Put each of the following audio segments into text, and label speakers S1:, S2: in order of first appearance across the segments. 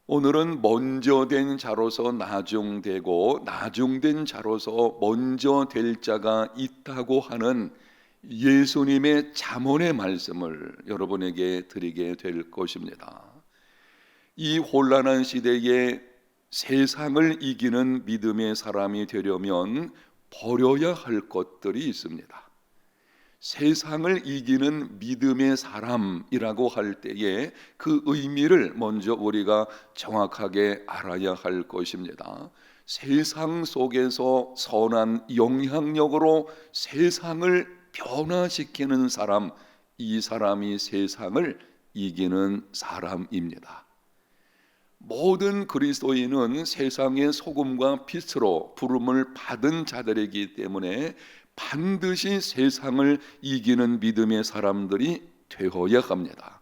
S1: 오늘은 먼저 된 자로서 나중되고 나중된 자로서 먼저 될 자가 있다고 하는 예수님의 잠언의 말씀을 여러분에게 드리게 될 것입니다. 이 혼란한 시대에 세상을 이기는 믿음의 사람이 되려면 버려야 할 것들이 있습니다. 세상을 이기는 믿음의 사람이라고 할 때에 그 의미를 먼저 우리가 정확하게 알아야 할 것입니다. 세상 속에서 선한 영향력으로 세상을 변화시키는 사람, 이 사람이 세상을 이기는 사람입니다. 모든 그리스도인은 세상의 소금과 빛으로 부름을 받은 자들이기 때문에 반드시 세상을 이기는 믿음의 사람들이 되어야 합니다.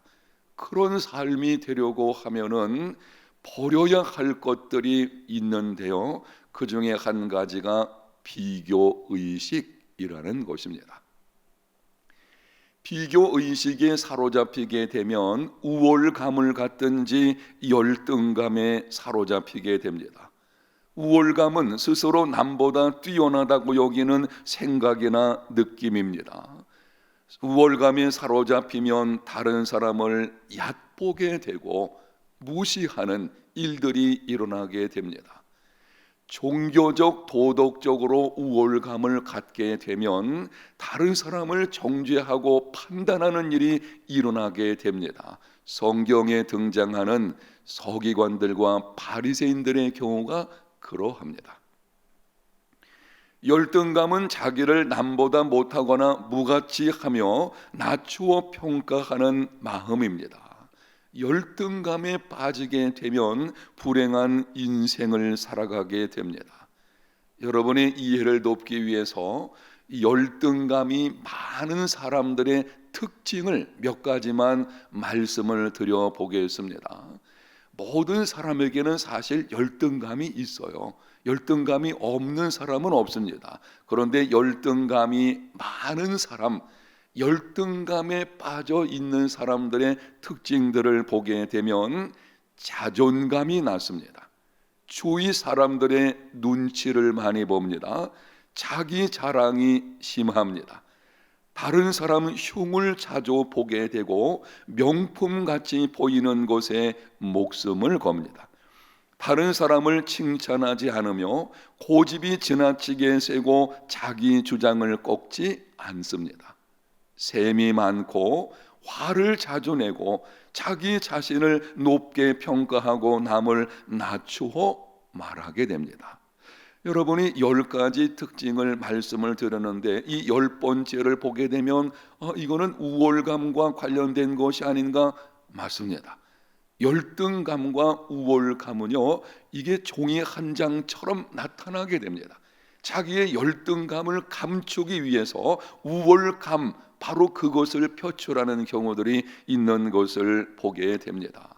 S1: 그런 삶이 되려고 하면은 버려야 할 것들이 있는데요, 그 중에 한 가지가 비교의식이라는 것입니다. 비교의식에 사로잡히게 되면 우월감을 갖든지 열등감에 사로잡히게 됩니다. 우월감은 스스로 남보다 뛰어나다고 여기는 생각이나 느낌입니다. 우월감에 사로잡히면 다른 사람을 얕보게 되고 무시하는 일들이 일어나게 됩니다. 종교적, 도덕적으로 우월감을 갖게 되면 다른 사람을 정죄하고 판단하는 일이 일어나게 됩니다. 성경에 등장하는 서기관들과 바리새인들의 경우가 그러합니다. 열등감은 자기를 남보다 못하거나 무가치하며 낮추어 평가하는 마음입니다. 열등감에 빠지게 되면 불행한 인생을 살아가게 됩니다. 여러분의 이해를 돕기 위해서 열등감이 많은 사람들의 특징을 몇 가지만 말씀을 드려 보겠습니다. 모든 사람에게는 사실 열등감이 있어요. 열등감이 없는 사람은 없습니다. 그런데 열등감이 많은 사람, 열등감에 빠져 있는 사람들의 특징들을 보게 되면 자존감이 낮습니다. 주위 사람들의 눈치를 많이 봅니다. 자기 자랑이 심합니다. 다른 사람 흉을 자주 보게 되고 명품같이 보이는 것에 목숨을 겁니다. 다른 사람을 칭찬하지 않으며 고집이 지나치게 세고 자기 주장을 꺾지 않습니다. 셈이 많고 화를 자주 내고 자기 자신을 높게 평가하고 남을 낮추어 말하게 됩니다. 여러분이 10가지 특징을 말씀을 드렸는데 이 10번째를 보게 되면 이거는 우월감과 관련된 것이 아닌가? 맞습니다. 열등감과 우월감은요, 이게 종이 한 장처럼 나타나게 됩니다. 자기의 열등감을 감추기 위해서 우월감, 바로 그것을 표출하는 경우들이 있는 것을 보게 됩니다.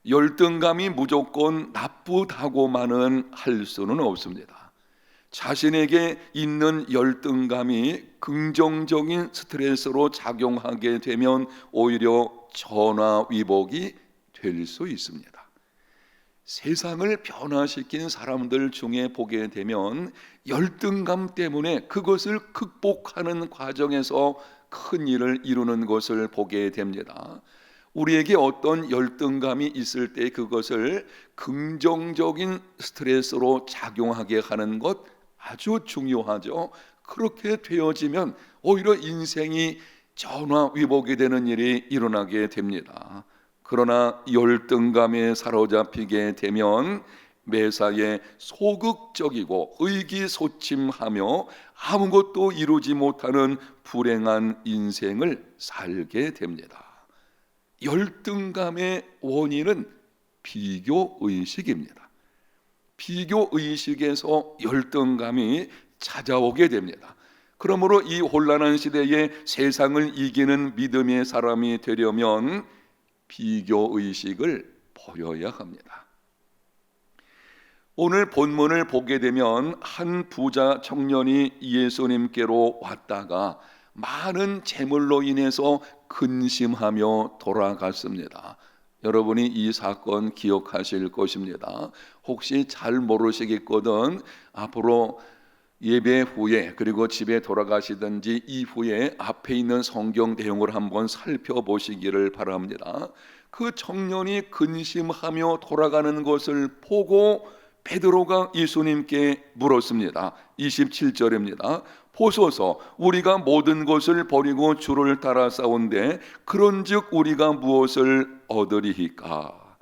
S1: 열등감이 무조건 나쁘다고만은 할 수는 없습니다. 자신에게 있는 열등감이 긍정적인 스트레스로 작용하게 되면 오히려 전화위복이 될 수 있습니다. 세상을 변화시킨 사람들 중에 보게 되면 열등감 때문에 그것을 극복하는 과정에서 큰 일을 이루는 것을 보게 됩니다. 우리에게 어떤 열등감이 있을 때 그것을 긍정적인 스트레스로 작용하게 하는 것 아주 중요하죠. 그렇게 되어지면 오히려 인생이 전화위복이 되는 일이 일어나게 됩니다. 그러나 열등감에 사로잡히게 되면 매사에 소극적이고 의기소침하며 아무것도 이루지 못하는 불행한 인생을 살게 됩니다. 열등감의 원인은 비교의식입니다. 비교의식에서 열등감이 찾아오게 됩니다. 그러므로 이 혼란한 시대에 세상을 이기는 믿음의 사람이 되려면 비교의식을 버려야 합니다. 오늘 본문을 보게 되면 한 부자 청년이 예수님께로 왔다가 많은 재물로 인해서 근심하며 돌아갔습니다. 여러분이 이 사건 기억하실 것입니다. 혹시 잘 모르시겠거든 앞으로 예배 후에 그리고 집에 돌아가시든지 이후에 앞에 있는 성경 내용을 한번 살펴보시기를 바랍니다. 그 청년이 근심하며 돌아가는 것을 보고 베드로가 예수님께 물었습니다. 27절입니다. 보소서 우리가 모든 것을 버리고 주를 따라 싸운데 그런즉 우리가 무엇을 얻으리이까?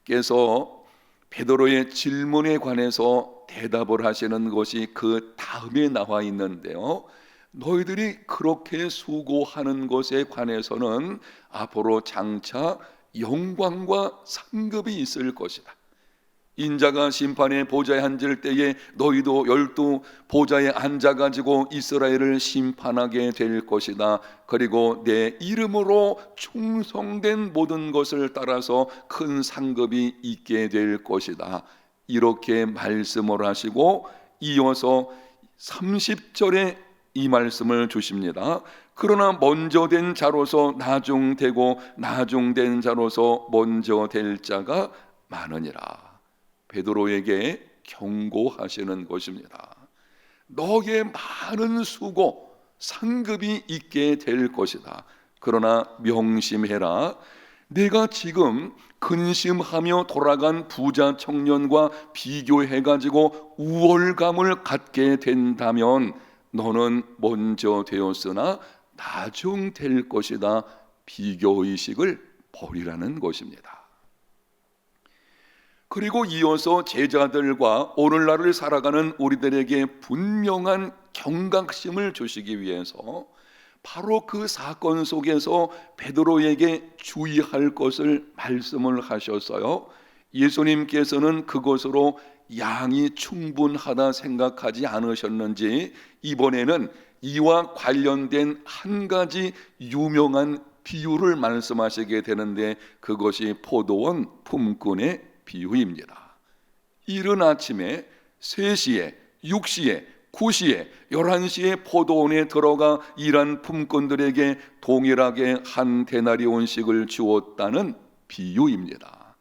S1: 예수님께서 베드로의 질문에 관해서 대답을 하시는 것이 그 다음에 나와 있는데요. 너희들이 그렇게 수고하는 것에 관해서는 앞으로 장차 영광과 상급이 있을 것이다. 인자가 심판의 보좌에 앉을 때에 너희도 12 보좌에 앉아가지고 이스라엘을 심판하게 될 것이다. 그리고 내 이름으로 충성된 모든 것을 따라서 큰 상급이 있게 될 것이다. 이렇게 말씀을 하시고 이어서 30절에 이 말씀을 주십니다. 그러나 먼저 된 자로서 나중되고 나중된 자로서 먼저 될 자가 많으니라. 베드로에게 경고하시는 것입니다. 너의 많은 수고 상급이 있게 될 것이다. 그러나 명심해라. 내가 지금 근심하며 돌아간 부자 청년과 비교해가지고 우월감을 갖게 된다면 너는 먼저 되었으나 나중 될 것이다. 비교의식을 버리라는 것입니다. 그리고 이어서 제자들과 오늘날을 살아가는 우리들에게 분명한 경각심을 주시기 위해서 바로 그 사건 속에서 베드로에게 주의할 것을 말씀을 하셨어요. 예수님께서는 그것으로 양이 충분하다 생각하지 않으셨는지 이번에는 이와 관련된 한 가지 유명한 비유를 말씀하시게 되는데 그것이 포도원 품꾼의 비유입니다. 이른 아침에 3시에 6시에 9시에 11시에 포도원에 들어가 일한 품꾼들에게 동일하게 한 데나리온씩을 주었다는 비유입니다.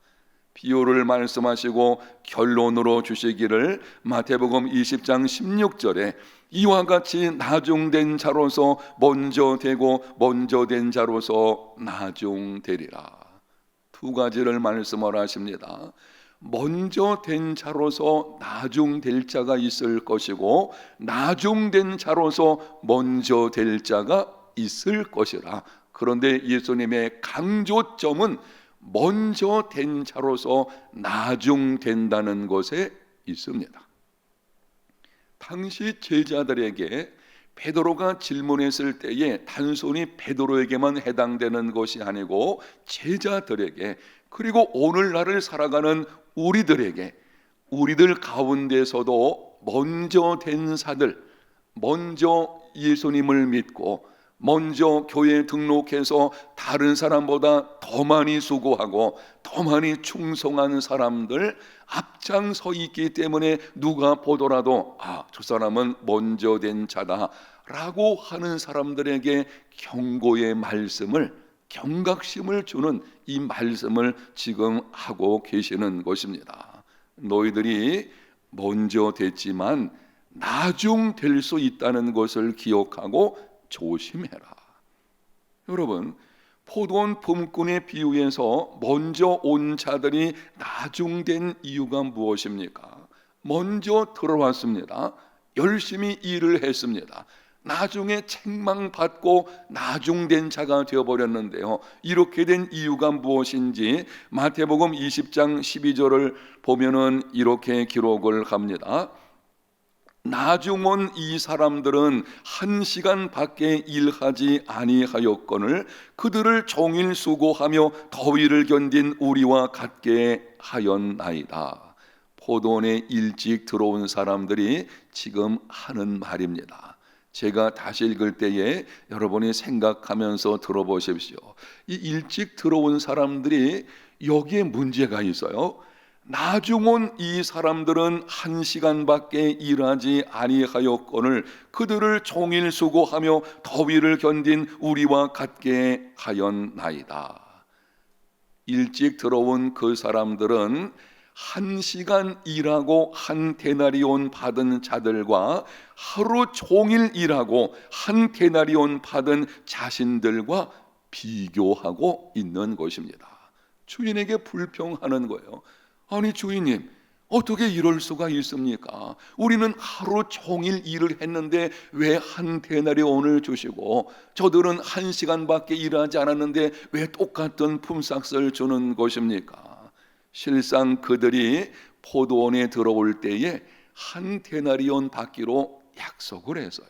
S1: 비유를 말씀하시고 결론으로 주시기를 마태복음 20장 16절에 이와 같이 나중된 자로서 먼저 되고 먼저 된 자로서 나중되리라. 두 가지를 말씀을 하십니다. 먼저 된 자로서 나중될 자가 있을 것이고 나중된 자로서 먼저 될 자가 있을 것이라. 그런데 예수님의 강조점은 먼저 된 자로서 나중된다는 것에 있습니다. 당시 제자들에게 베드로가 질문했을 때에 단순히 베드로에게만 해당되는 것이 아니고 제자들에게 그리고 오늘날을 살아가는 우리들에게 우리들 가운데서도 먼저 된 사들, 먼저 예수님을 믿고 먼저 교회에 등록해서 다른 사람보다 더 많이 수고하고 더 많이 충성하는 사람들 앞장서 있기 때문에 누가 보더라도 저 사람은 먼저 된 자다 라고 하는 사람들에게 경고의 말씀을 경각심을 주는 이 말씀을 지금 하고 계시는 것입니다. 너희들이 먼저 됐지만 나중 될 수 있다는 것을 기억하고 조심해라. 여러분, 포도원 품꾼의 비유에서 먼저 온 자들이 나중된 이유가 무엇입니까? 먼저 들어왔습니다. 열심히 일을 했습니다. 나중에 책망받고 나중된 자가 되어버렸는데요. 이렇게 된 이유가 무엇인지 마태복음 20장 12절을 보면은 이렇게 기록을 합니다. 나중 온 이 사람들은 1시간 밖에 일하지 아니하였거늘 그들을 종일 수고하며 더위를 견딘 우리와 같게 하였나이다. 포도원에 일찍 들어온 사람들이 지금 하는 말입니다. 제가 다시 읽을 때에 여러분이 생각하면서 들어보십시오. 이 일찍 들어온 사람들이 여기에 문제가 있어요. 나중 온 이 사람들은 1시간밖에 일하지 아니하였거늘 그들을 종일 수고하며 더위를 견딘 우리와 같게 하였나이다. 일찍 들어온 그 사람들은 1시간 일하고 1데나리온 받은 자들과 하루 종일 일하고 1데나리온 받은 자신들과 비교하고 있는 것입니다. 주인에게 불평하는 거예요. 아니 주인님, 어떻게 이럴 수가 있습니까? 우리는 하루 종일 일을 했는데 왜 1데나리온을 주시고 저들은 1시간밖에 일하지 않았는데 왜 똑같은 품삯을 주는 것입니까? 실상 그들이 포도원에 들어올 때에 1데나리온 받기로 약속을 했어요.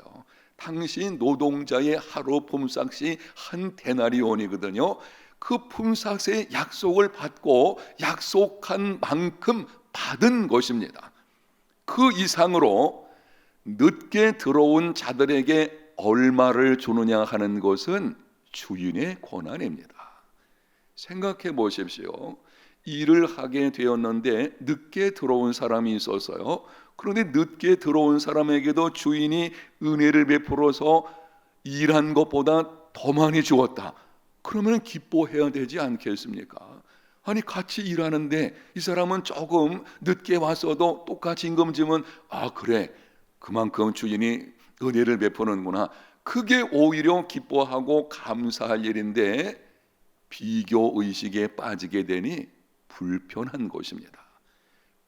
S1: 당시 노동자의 하루 품삯이 1데나리온이거든요. 그 품삯의 약속을 받고 약속한 만큼 받은 것입니다. 그 이상으로 늦게 들어온 자들에게 얼마를 주느냐 하는 것은 주인의 권한입니다. 생각해 보십시오. 일을 하게 되었는데 늦게 들어온 사람이 있어서요. 그런데 늦게 들어온 사람에게도 주인이 은혜를 베풀어서 일한 것보다 더 많이 주었다. 그러면 기뻐해야 되지 않겠습니까? 아니 같이 일하는데 이 사람은 조금 늦게 왔어도 똑같이 임금 주면 그래, 그만큼 주인이 은혜를 베푸는구나. 그게 오히려 기뻐하고 감사할 일인데 비교 의식에 빠지게 되니 불편한 것입니다.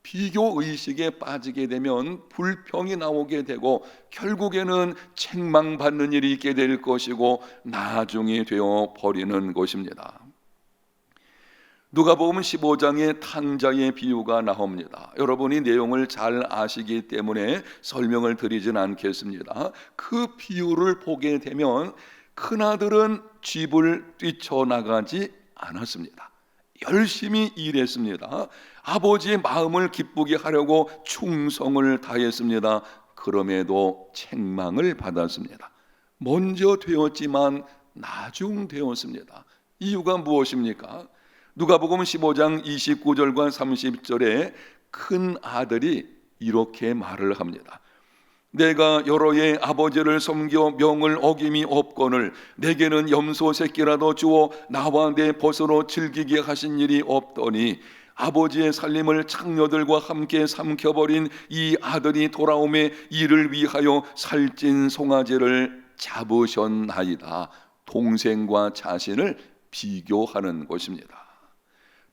S1: 비교 의식에 빠지게 되면 불평이 나오게 되고 결국에는 책망받는 일이 있게 될 것이고 나중이 되어 버리는 것입니다. 누가복음 15장에 탕자의 비유가 나옵니다. 여러분이 내용을 잘 아시기 때문에 설명을 드리진 않겠습니다. 그 비유를 보게 되면 큰아들은 집을 뛰쳐나가지 않았습니다. 열심히 일했습니다. 아버지의 마음을 기쁘게 하려고 충성을 다했습니다. 그럼에도 책망을 받았습니다. 먼저 되었지만 나중 되었습니다. 이유가 무엇입니까? 누가복음 15장 29절과 30절에 큰 아들이 이렇게 말을 합니다. 내가 여러 해 아버지를 섬겨 명을 어김이 없거늘 내게는 염소 새끼라도 주어 나와 내 벗으로 즐기게 하신 일이 없더니 아버지의 살림을 창녀들과 함께 삼켜버린 이 아들이 돌아오매 이를 위하여 살찐 송아지를 잡으셨나이다. 동생과 자신을 비교하는 것입니다.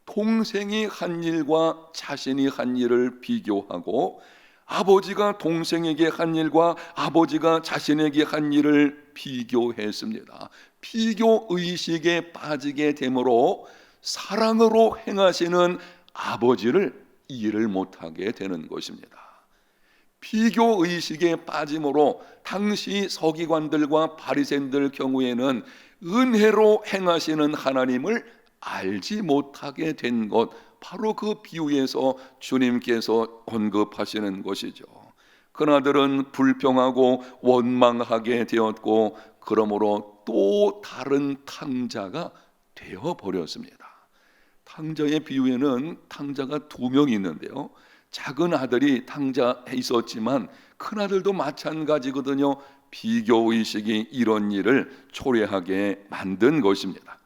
S1: 동생이 한 일과 자신이 한 일을 비교하고 아버지가 동생에게 한 일과 아버지가 자신에게 한 일을 비교했습니다. 비교 의식에 빠지게 되므로 사랑으로 행하시는 아버지를 이해를 못하게 되는 것입니다. 비교 의식에 빠짐으로 당시 서기관들과 바리새인들 경우에는 은혜로 행하시는 하나님을 알지 못하게 된 것, 바로 그 비유에서 주님께서 언급하시는 것이죠. 그나들은 불평하고 원망하게 되었고 그러므로 또 다른 탕자가 되어버렸습니다. 탕자의 비유에는 탕자가 2명이 있는데요, 작은 아들이 탕자에 있었지만 큰 아들도 마찬가지거든요. 비교의식이 이런 일을 초래하게 만든 것입니다.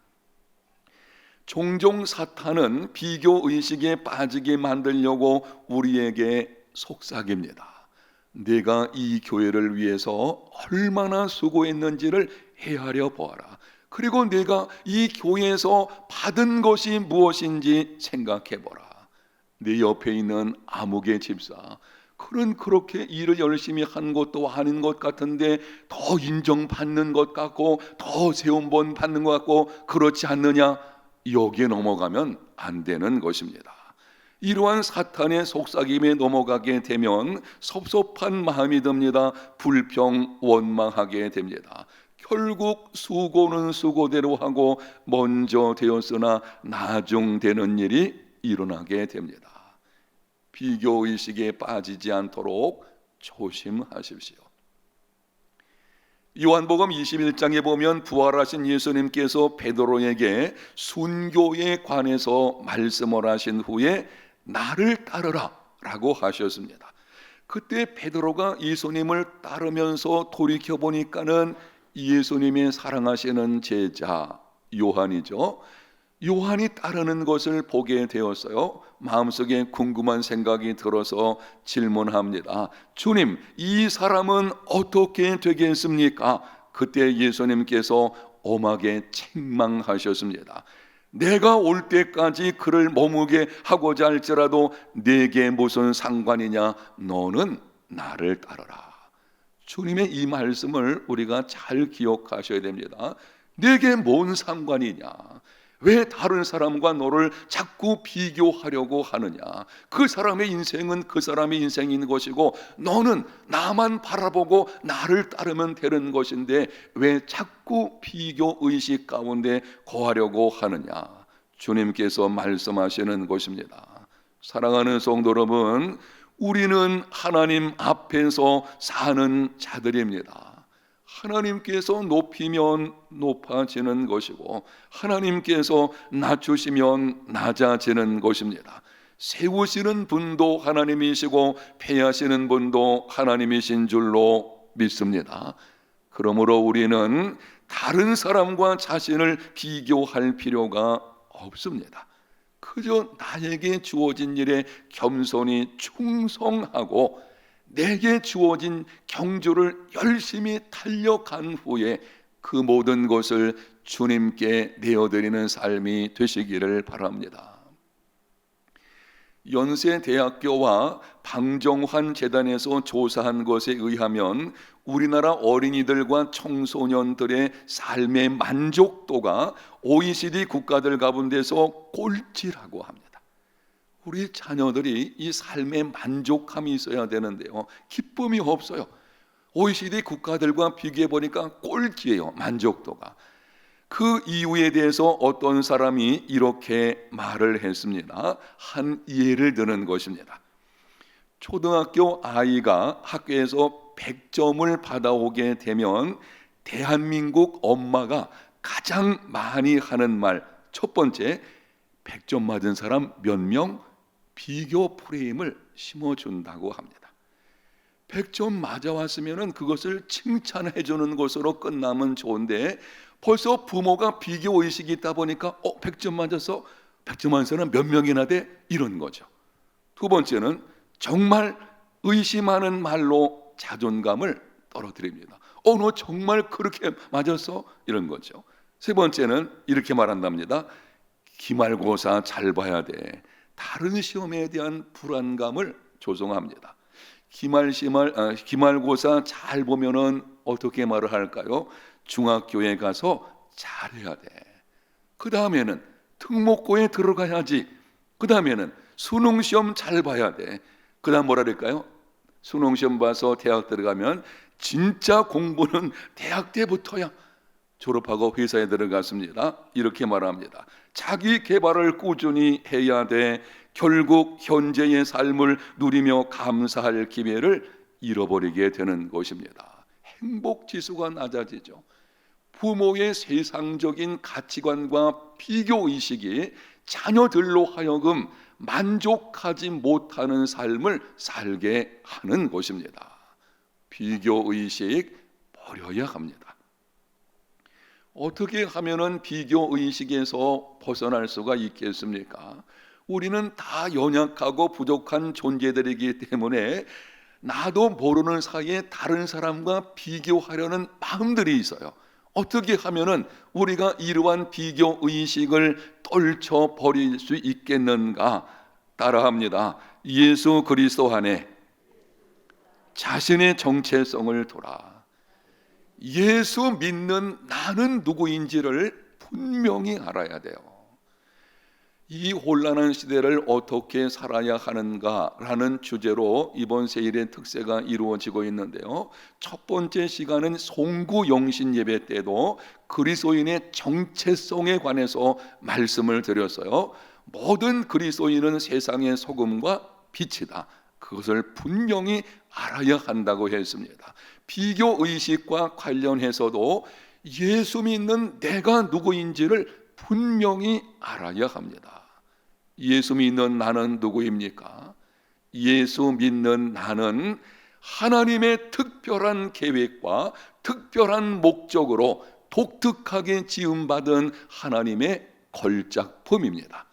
S1: 종종 사탄은 비교의식에 빠지게 만들려고 우리에게 속삭입니다. 내가 이 교회를 위해서 얼마나 수고했는지를 헤아려 보아라. 그리고 내가 이 교회에서 받은 것이 무엇인지 생각해 보라. 내 옆에 있는 아무개 집사, 그는 그렇게 일을 열심히 한 것도 아닌 것 같은데 더 인정받는 것 같고 더 세움본 받는 것 같고 그렇지 않느냐? 여기에 넘어가면 안 되는 것입니다. 이러한 사탄의 속삭임에 넘어가게 되면 섭섭한 마음이 듭니다. 불평, 원망하게 됩니다. 결국 수고는 수고대로 하고 먼저 되었으나 나중 되는 일이 일어나게 됩니다. 비교의식에 빠지지 않도록 조심하십시오. 요한복음 21장에 보면 부활하신 예수님께서 베드로에게 순교에 관해서 말씀을 하신 후에 나를 따르라 라고 하셨습니다. 그때 베드로가 예수님을 따르면서 돌이켜보니까는 예수님의 사랑하시는 제자 요한이죠, 요한이 따르는 것을 보게 되었어요. 마음속에 궁금한 생각이 들어서 질문합니다. 주님, 이 사람은 어떻게 되겠습니까? 그때 예수님께서 엄하게 책망하셨습니다. 내가 올 때까지 그를 머무게 하고자 할지라도 내게 무슨 상관이냐? 너는 나를 따르라. 주님의 이 말씀을 우리가 잘 기억하셔야 됩니다. 내게 뭔 상관이냐? 왜 다른 사람과 너를 자꾸 비교하려고 하느냐? 그 사람의 인생은 그 사람의 인생인 것이고 너는 나만 바라보고 나를 따르면 되는 것인데 왜 자꾸 비교 의식 가운데 거하려고 하느냐? 주님께서 말씀하시는 것입니다. 사랑하는 성도 여러분, 우리는 하나님 앞에서 사는 자들입니다. 하나님께서 높이면 높아지는 것이고 하나님께서 낮추시면 낮아지는 것입니다. 세우시는 분도 하나님이시고 폐하시는 분도 하나님이신 줄로 믿습니다. 그러므로 우리는 다른 사람과 자신을 비교할 필요가 없습니다. 그저 나에게 주어진 일에 겸손히 충성하고 내게 주어진 경주를 열심히 달려간 후에 그 모든 것을 주님께 내어드리는 삶이 되시기를 바랍니다. 연세대학교와 방정환 재단에서 조사한 것에 의하면 우리나라 어린이들과 청소년들의 삶의 만족도가 OECD 국가들 가운데서 꼴찌라고 합니다. 우리 자녀들이 이 삶에 만족함이 있어야 되는데요, 기쁨이 없어요. OECD 국가들과 비교해 보니까 꼴찌예요, 만족도가. 그 이유에 대해서 어떤 사람이 이렇게 말을 했습니다. 한 예를 드는 것입니다. 초등학교 아이가 학교에서 100점을 받아오게 되면 대한민국 엄마가 가장 많이 하는 말, 첫 번째, 100점 맞은 사람 몇 명? 비교 프레임을 심어준다고 합니다. 100점 맞아왔으면 그것을 칭찬해 주는 것으로 끝나면 좋은데 벌써 부모가 비교 의식이 있다 보니까 100점 맞아서 100점 한 사람 몇 명이나 돼? 이런 거죠. 두 번째는 정말 의심하는 말로 자존감을 떨어뜨립니다. 너 정말 그렇게 맞았어? 이런 거죠. 세 번째는 이렇게 말한답니다. 기말고사 잘 봐야 돼. 다른 시험에 대한 불안감을 조성합니다. 기말고사 잘 보면은 어떻게 말을 할까요? 중학교에 가서 잘해야 돼. 그 다음에는 특목고에 들어가야지. 그 다음에는 수능시험 잘 봐야 돼. 그 다음 뭐라 그럴까요? 수능시험 봐서 대학 들어가면 진짜 공부는 대학 때부터야. 졸업하고 회사에 들어갔습니다. 이렇게 말합니다. 자기 개발을 꾸준히 해야 돼. 결국 현재의 삶을 누리며 감사할 기회를 잃어버리게 되는 것입니다. 행복 지수가 낮아지죠. 부모의 세상적인 가치관과 비교 의식이 자녀들로 하여금 만족하지 못하는 삶을 살게 하는 것입니다. 비교 의식 버려야 합니다. 어떻게 하면은 비교 의식에서 벗어날 수가 있겠습니까? 우리는 다 연약하고 부족한 존재들이기 때문에 나도 모르는 사이에 다른 사람과 비교하려는 마음들이 있어요. 어떻게 하면은 우리가 이러한 비교 의식을 떨쳐 버릴 수 있겠는가? 따라합니다. 예수 그리스도 안에 자신의 정체성을 돌아. 예수 믿는 나는 누구인지를 분명히 알아야 돼요. 이 혼란한 시대를 어떻게 살아야 하는가라는 주제로 이번 세일의 특세가 이루어지고 있는데요. 첫 번째 시간은 송구영신 예배 때도 그리스도인의 정체성에 관해서 말씀을 드렸어요. 모든 그리스도인은 세상의 소금과 빛이다. 그것을 분명히 알아야 한다고 했습니다. 비교 의식과 관련해서도 예수 믿는 내가 누구인지를 분명히 알아야 합니다. 예수 믿는 나는 누구입니까? 예수 믿는 나는 하나님의 특별한 계획과 특별한 목적으로 독특하게 지음받은 하나님의 걸작품입니다.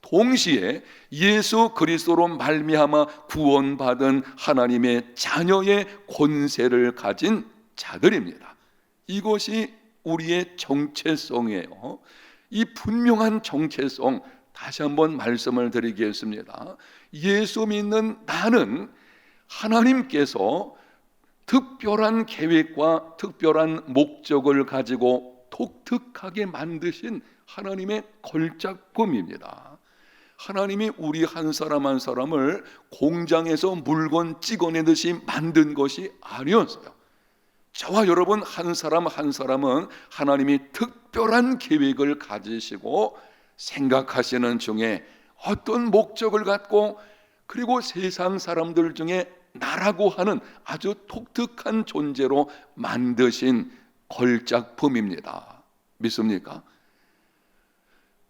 S1: 동시에 예수 그리스도로 말미암아 구원받은 하나님의 자녀의 권세를 가진 자들입니다. 이것이 우리의 정체성이에요. 이 분명한 정체성, 다시 한번 말씀을 드리겠습니다. 예수 믿는 나는 하나님께서 특별한 계획과 특별한 목적을 가지고 독특하게 만드신 하나님의 걸작품입니다. 하나님이 우리 한 사람 한 사람을 공장에서 물건 찍어내듯이 만든 것이 아니었어요. 저와 여러분 한 사람 한 사람은 하나님이 특별한 계획을 가지시고 생각하시는 중에 어떤 목적을 갖고, 그리고 세상 사람들 중에 나라고 하는 아주 독특한 존재로 만드신 걸작품입니다. 믿습니까?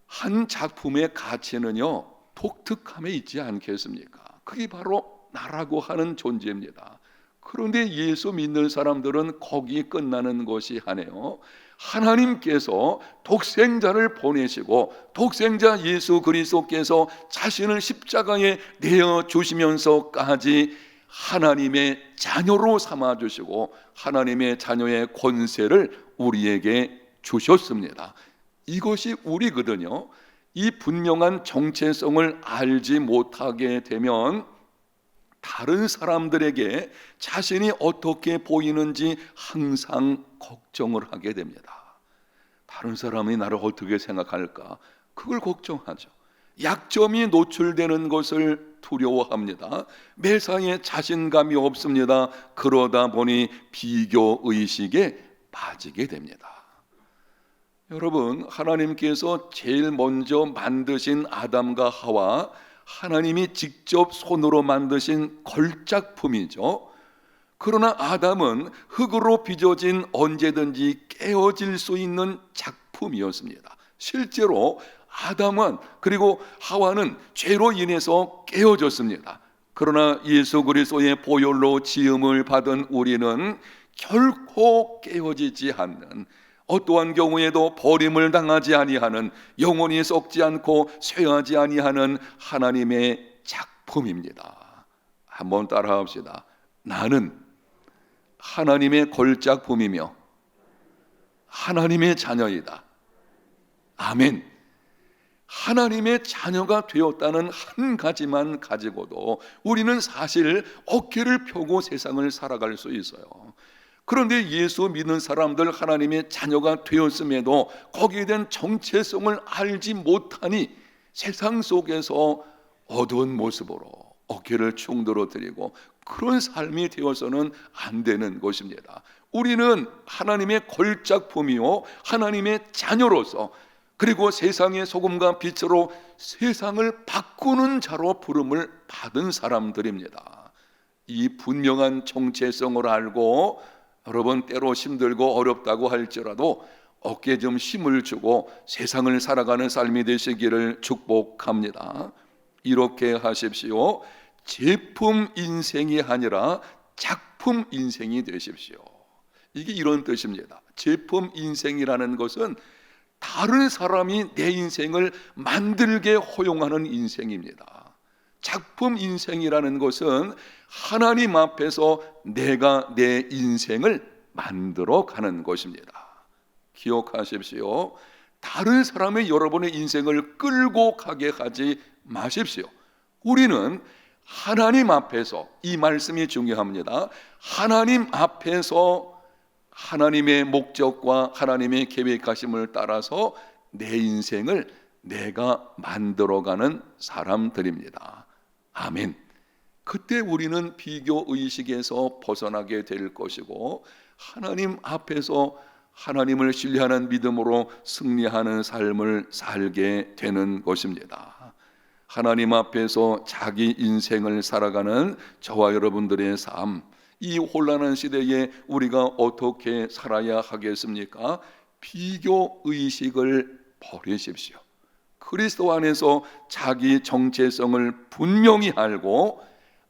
S1: 한 작품의 가치는요, 독특함에 있지 않겠습니까? 그게 바로 나라고 하는 존재입니다. 그런데 예수 믿는 사람들은 거기 끝나는 것이 아니에요. 하나님께서 독생자를 보내시고 독생자 예수 그리스도께서 자신을 십자가에 내어 주시면서까지 하나님의 자녀로 삼아 주시고 하나님의 자녀의 권세를 우리에게 주셨습니다. 이것이 우리거든요. 이 분명한 정체성을 알지 못하게 되면 다른 사람들에게 자신이 어떻게 보이는지 항상 걱정을 하게 됩니다. 다른 사람이 나를 어떻게 생각할까? 그걸 걱정하죠. 약점이 노출되는 것을 두려워합니다. 매사에 자신감이 없습니다. 그러다 보니 비교의식에 빠지게 됩니다. 여러분, 하나님께서 제일 먼저 만드신 아담과 하와, 하나님이 직접 손으로 만드신 걸작품이죠. 그러나 아담은 흙으로 빚어진 언제든지 깨어질 수 있는 작품이었습니다. 실제로 아담은 그리고 하와는 죄로 인해서 깨어졌습니다. 그러나 예수 그리스도의 보혈로 지음을 받은 우리는 결코 깨어지지 않는, 어떠한 경우에도 버림을 당하지 아니하는, 영원히 썩지 않고 쇠하지 아니하는 하나님의 작품입니다. 한번 따라합시다. 나는 하나님의 걸작품이며 하나님의 자녀이다. 아멘. 하나님의 자녀가 되었다는 한 가지만 가지고도 우리는 사실 어깨를 펴고 세상을 살아갈 수 있어요. 그런데 예수 믿는 사람들, 하나님의 자녀가 되었음에도 거기에 대한 정체성을 알지 못하니 세상 속에서 어두운 모습으로 어깨를 충돌어뜨리고 그런 삶이 되어서는 안 되는 것입니다. 우리는 하나님의 걸작품이요 하나님의 자녀로서, 그리고 세상의 소금과 빛으로 세상을 바꾸는 자로 부름을 받은 사람들입니다. 이 분명한 정체성을 알고 여러분 때로 힘들고 어렵다고 할지라도 어깨에 좀 힘을 주고 세상을 살아가는 삶이 되시기를 축복합니다. 이렇게 하십시오. 제품 인생이 아니라 작품 인생이 되십시오. 이게 이런 뜻입니다. 제품 인생이라는 것은 다른 사람이 내 인생을 만들게 허용하는 인생입니다. 작품 인생이라는 것은 하나님 앞에서 내가 내 인생을 만들어 가는 것입니다. 기억하십시오. 다른 사람의 여러분의 인생을 끌고 가게 하지 마십시오. 우리는 하나님 앞에서, 이 말씀이 중요합니다. 하나님 앞에서 하나님의 목적과 하나님의 계획하심을 따라서 내 인생을 내가 만들어가는 사람들입니다. 아멘. 그때 우리는 비교의식에서 벗어나게 될 것이고 하나님 앞에서 하나님을 신뢰하는 믿음으로 승리하는 삶을 살게 되는 것입니다. 하나님 앞에서 자기 인생을 살아가는 저와 여러분들의 삶, 이 혼란한 시대에 우리가 어떻게 살아야 하겠습니까? 비교의식을 버리십시오. 그리스도 안에서 자기 정체성을 분명히 알고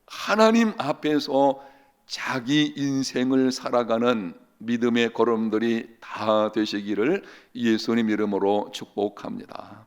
S1: 하나님 앞에서 자기 인생을 살아가는 믿음의 걸음들이 다 되시기를 예수님 이름으로 축복합니다.